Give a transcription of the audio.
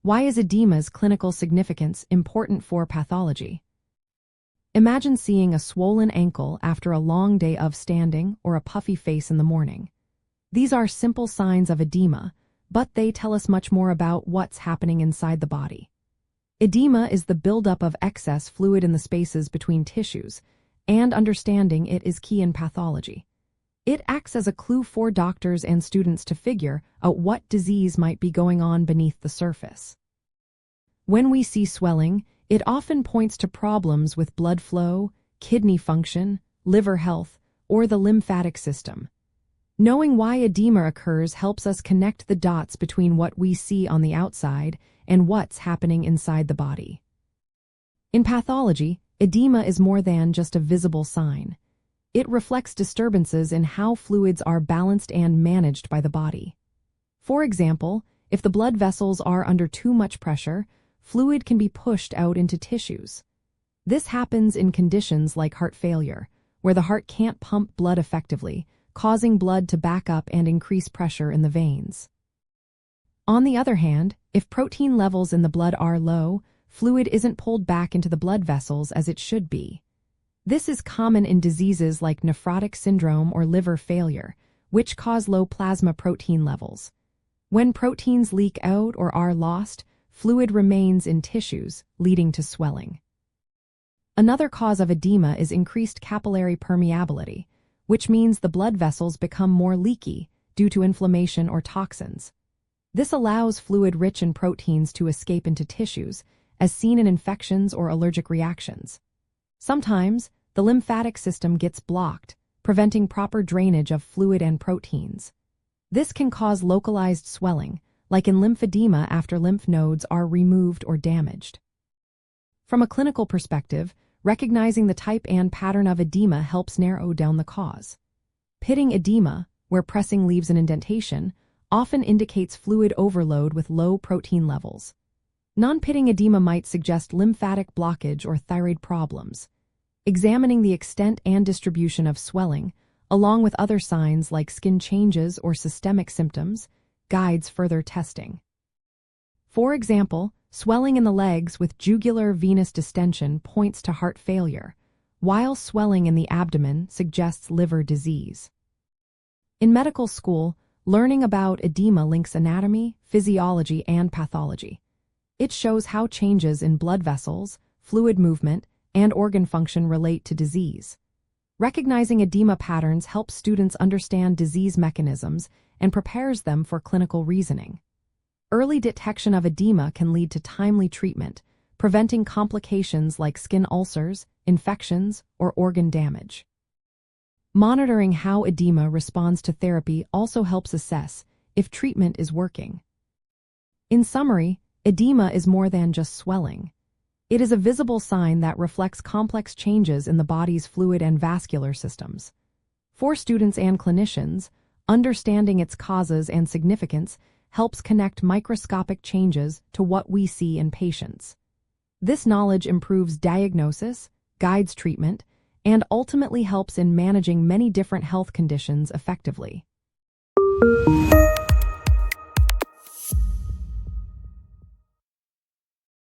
Why is edema's clinical significance important for pathology? Imagine seeing a swollen ankle after a long day of standing or a puffy face in the morning. These are simple signs of edema, but they tell us much more about what's happening inside the body. Edema is the buildup of excess fluid in the spaces between tissues, and understanding it is key in pathology. It acts as a clue for doctors and students to figure out what disease might be going on beneath the surface. When we see swelling, it often points to problems with blood flow, kidney function, liver health, or the lymphatic system. Knowing why edema occurs helps us connect the dots between what we see on the outside and what's happening inside the body. In pathology, edema is more than just a visible sign. It reflects disturbances in how fluids are balanced and managed by the body. For example, if the blood vessels are under too much pressure, fluid can be pushed out into tissues. This happens in conditions like heart failure, where the heart can't pump blood effectively, causing blood to back up and increase pressure in the veins. On the other hand, if protein levels in the blood are low, fluid isn't pulled back into the blood vessels as it should be. This is common in diseases like nephrotic syndrome or liver failure, which cause low plasma protein levels. When proteins leak out or are lost, fluid remains in tissues, leading to swelling. Another cause of edema is increased capillary permeability, which means the blood vessels become more leaky due to inflammation or toxins. This allows fluid rich in proteins to escape into tissues, as seen in infections or allergic reactions. Sometimes, the lymphatic system gets blocked, preventing proper drainage of fluid and proteins. This can cause localized swelling, like in lymphedema after lymph nodes are removed or damaged. From a clinical perspective, recognizing the type and pattern of edema helps narrow down the cause. Pitting edema, where pressing leaves an indentation, often indicates fluid overload with low protein levels. Non-pitting edema might suggest lymphatic blockage or thyroid problems. Examining the extent and distribution of swelling, along with other signs like skin changes or systemic symptoms, guides further testing. For example, swelling in the legs with jugular venous distension points to heart failure, while swelling in the abdomen suggests liver disease. In medical school, learning about edema links anatomy, physiology, and pathology. It shows how changes in blood vessels, fluid movement, and organ function relate to disease. Recognizing edema patterns helps students understand disease mechanisms and prepares them for clinical reasoning. Early detection of edema can lead to timely treatment, preventing complications like skin ulcers, infections, or organ damage. Monitoring how edema responds to therapy also helps assess if treatment is working. In summary, edema is more than just swelling. It is a visible sign that reflects complex changes in the body's fluid and vascular systems. For students and clinicians, understanding its causes and significance helps connect microscopic changes to what we see in patients. This knowledge improves diagnosis, guides treatment, and ultimately helps in managing many different health conditions effectively.